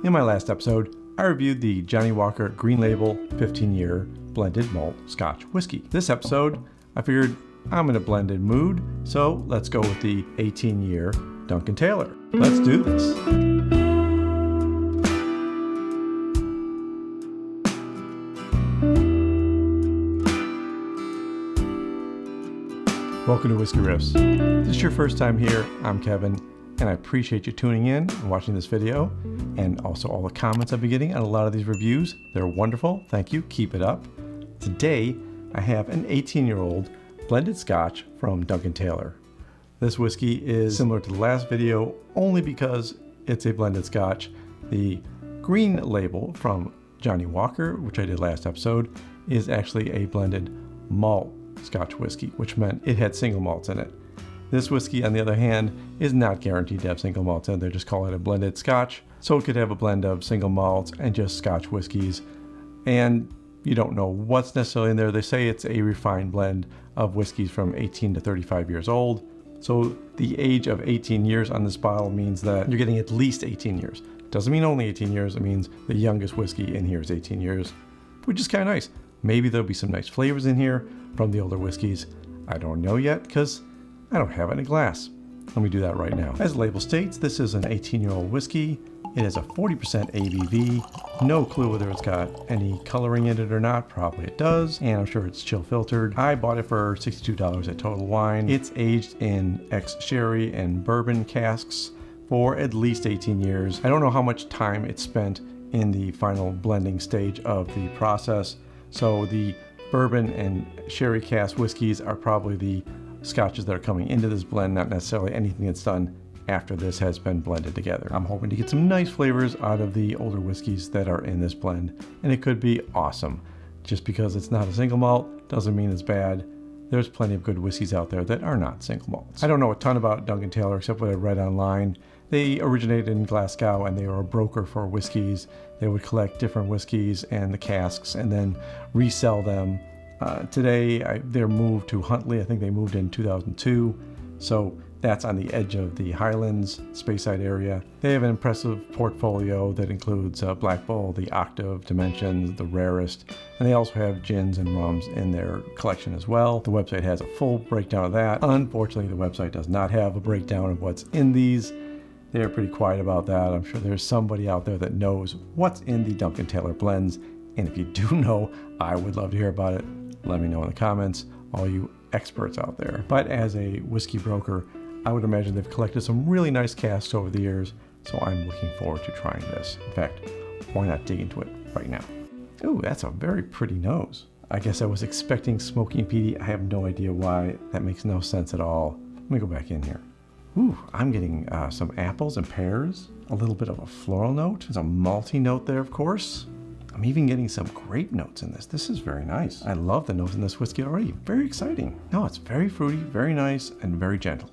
In my last episode, I reviewed the Johnnie Walker Green Label 15-year Blended Malt Scotch Whiskey. This episode, I figured I'm in a blended mood, so let's go with the 18-year Duncan Taylor. Let's do this. Welcome to Whisky Riffs. If this is your first time here, I'm Kevin, and I appreciate you tuning in and watching this video, and also all the comments I've been getting on a lot of these reviews. They're wonderful. Thank you. Keep it up. Today, I have an 18-year-old blended Scotch from Duncan Taylor. This whiskey is similar to the last video only because it's a blended Scotch. The Green Label from Johnnie Walker, which I did last episode, is actually a blended malt Scotch whiskey, which meant it had single malts in it. This whiskey, on the other hand, is not guaranteed to have single malts in it. They just call it a blended Scotch. So it could have a blend of single malts and just Scotch whiskeys. And you don't know what's necessarily in there. They say it's a refined blend of whiskeys from 18 to 35 years old. So the age of 18 years on this bottle means that you're getting at least 18 years. Doesn't mean only 18 years. It means the youngest whiskey in here is 18 years, which is kind of nice. Maybe there'll be some nice flavors in here from the older whiskeys. I don't know yet because I don't have it in a glass. Let me do that right now. As the label states, this is an 18-year-old whiskey. It has a 40% ABV. No clue whether it's got any coloring in it or not. Probably it does, and I'm sure it's chill filtered. I bought it for $62 at Total Wine. It's aged in ex-sherry and bourbon casks for at least 18 years. I don't know how much time it spent in the final blending stage of the process. So the bourbon and sherry cask whiskeys are probably the scotches that are coming into this blend, not necessarily anything that's done after this has been blended together. I'm hoping to get some nice flavors out of the older whiskeys that are in this blend, and it could be awesome. Just because it's not a single malt doesn't mean it's bad. There's plenty of good whiskeys out there that are not single malts. I don't know a ton about Duncan Taylor except what I read online. They originated in Glasgow and they were a broker for whiskeys. They would collect different whiskeys and the casks and then resell them. Today, they're moved to Huntley. I think they moved in 2002. So that's on the edge of the Highlands, Speyside area. They have an impressive portfolio that includes Black Bull, the Octave, Dimensions, the Rarest, and they also have gins and rums in their collection as well. The website has a full breakdown of that. Unfortunately, the website does not have a breakdown of what's in these. They're pretty quiet about that. I'm sure there's somebody out there that knows what's in the Duncan Taylor blends, and if you do know, I would love to hear about it. Let me know in the comments, all you experts out there. But as a whiskey broker, I would imagine they've collected some really nice casks over the years, so I'm looking forward to trying this. In fact, why not dig into it right now? Ooh, that's a very pretty nose. I guess I was expecting smoky and peaty. I have no idea why. That makes no sense at all. Let me go back in here. Ooh, I'm getting some apples and pears, a little bit of a floral note. There's a malty note there, of course. I'm even getting some grape notes in this. This is very nice. I love the notes in this whiskey already. Very exciting. No, it's very fruity, very nice, and very gentle.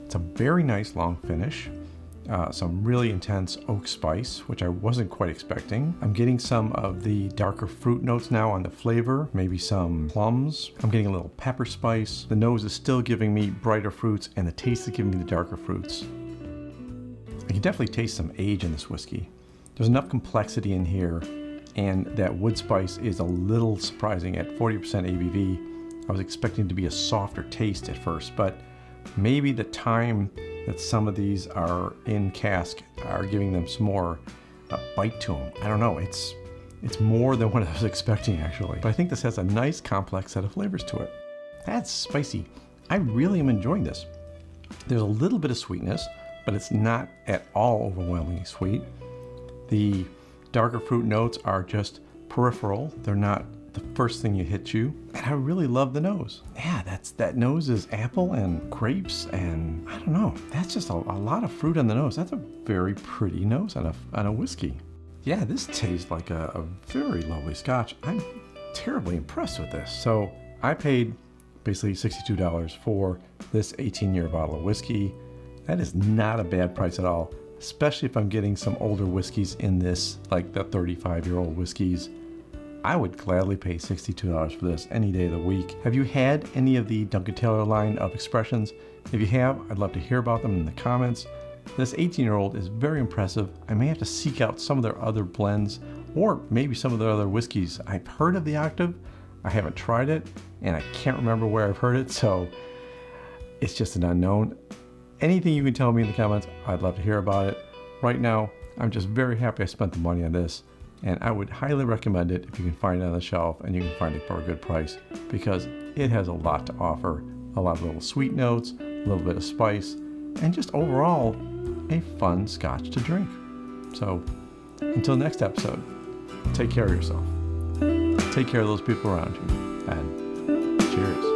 It's a very nice long finish. Some really intense oak spice, which I wasn't quite expecting. I'm getting some of the darker fruit notes now on the flavor, maybe some plums. I'm getting a little pepper spice. The nose is still giving me brighter fruits, and the taste is giving me the darker fruits. I can definitely taste some age in this whiskey. There's enough complexity in here, and that wood spice is a little surprising at 40% ABV. I was expecting it to be a softer taste at first, but maybe the time that some of these are in cask are giving them some more bite to them. I don't know, it's more than what I was expecting actually. But I think this has a nice complex set of flavors to it. That's spicy. I really am enjoying this. There's a little bit of sweetness, but it's not at all overwhelmingly sweet. The darker fruit notes are just peripheral. They're not the first thing you hit you. And I really love the nose. Yeah, that nose is apple and grapes and I don't know. That's just a lot of fruit on the nose. That's a very pretty nose on a whiskey. Yeah, this tastes like a very lovely Scotch. I'm terribly impressed with this. So I paid basically $62 for this 18-year bottle of whiskey. That is not a bad price at all, especially if I'm getting some older whiskeys in this, like the 35-year-old whiskeys. I would gladly pay $62 for this any day of the week. Have you had any of the Duncan Taylor line of expressions? If you have, I'd love to hear about them in the comments. This 18-year-old is very impressive. I may have to seek out some of their other blends or maybe some of their other whiskeys. I've heard of the Octave, I haven't tried it, and I can't remember where I've heard it, so it's just an unknown. Anything you can tell me in the comments, I'd love to hear about it. Right now, I'm just very happy I spent the money on this, and I would highly recommend it if you can find it on the shelf and you can find it for a good price, because it has a lot to offer. A lot of little sweet notes, a little bit of spice, and just overall a fun scotch to drink. So until next episode, take care of yourself. Take care of those people around you, and cheers.